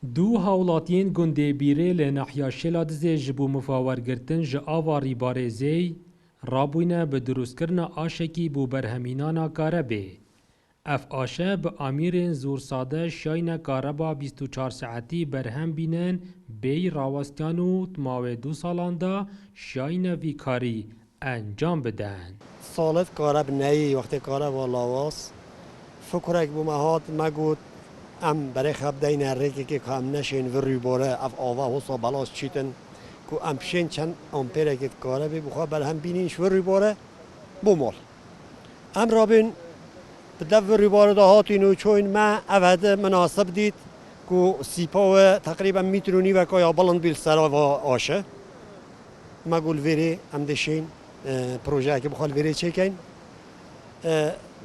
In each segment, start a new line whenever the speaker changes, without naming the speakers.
دو هاولاتین گنده بیره لنحیا شلادزه جبو مفاورگرتن جه آوا ریبارزی رابوینه به دروست کرن آشکی بو برهمینانا کاربه. اف آشه به امیرین زور ساده شاین کاربا 24 ساعتی برهم بینن بی راوستیانو تماوه 2 سالان دا شاین ویکاری انجام بدن.
سالت کارب نهی وقتی کارب و لاواس فکرک بو مهات مگود ام برای خب دین ریکی که کام نشین و ریباره اف آوا حسا بلاس چیتن که ام پشین چند امپیره که کاربی بخواه برهم بینینش و ریباره بومال ام رابین بدو ریباره دا هاتینو چوین ما اوهد مناسب دید که سیپا و تقریبا میترونی و که یا بلند بیل سرا و آشه ما گول ویری ام دشین پروژه که بخوال ویری چکین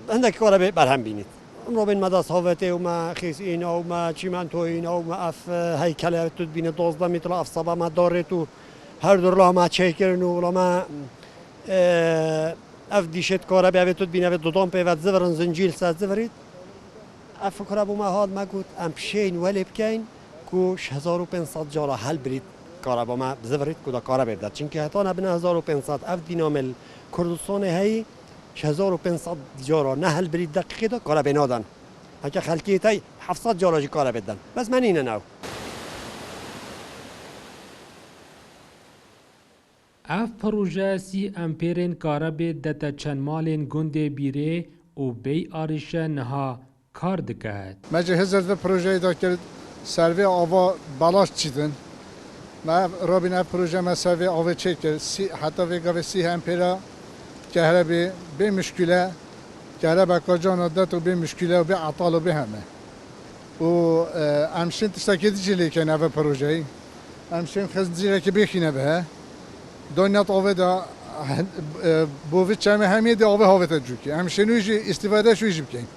هندک کاربی برهم بینید رابین مدرس هاوته و ما خیس اینا و ما چیمنتو اینا و ما اف هیکله تو بینه 12 متر اف صبا ما داره تو هر دور لا ما چکرن و ما اف دیشت کارا به تو بینه دو دام پیوت زورن زنجیل ساز زورید اف کارا بو ما هاد ما گفت ام پشین ولی بکین کوش 1500 جارا حل برید کارا با ما زورید کدا کارا برداد چون که حتی نبنه 1500 اف دینامل کردستان هی 1500 جارا نه حل برید دقیقه دا کارا بنادن اگه خلکی تای 700 جارا جی کارا بدن بس من اینه نو
اف پروژه 30 امپیرین کاربه دتا چند مالین گنده بیره و بی آرشه نها کار دکد.
مجهزت و پروژه دا کرد سروی آوا بلاش چیدن ما رابین اف پروژه ما سروی آوا چه کرد حتی ویگا 30 امپیره كهرباء بمشكلة كهرباء كجانا داتو بمشكلة وبعطال وبهمه وامشين تستكيد جلي كان هذا بروجي امشين خزنجيرة كبيخينا بها دنيا طوفة دا بوفيت شامي همية دا اوه هاوة تجوكي امشين ويجي استفادة شو يجي بكين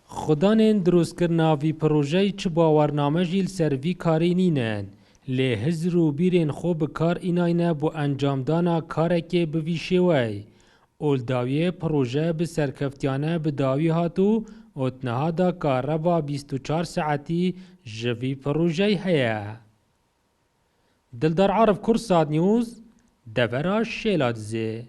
خدانین دروست کرنا وی پروژه چه باورنامه جیل سروی کاری نینن لی هزر و بیرین خوب کار ایناینه بو انجام دانا کارکه بوی شوی اول داویه پروژه به سرکفتیانه به داوی هاتو اتنها دا کاربا 24 ساعتی جوی پروژه هیا دلدار عرب کرساد نیوز دورا شیلادزه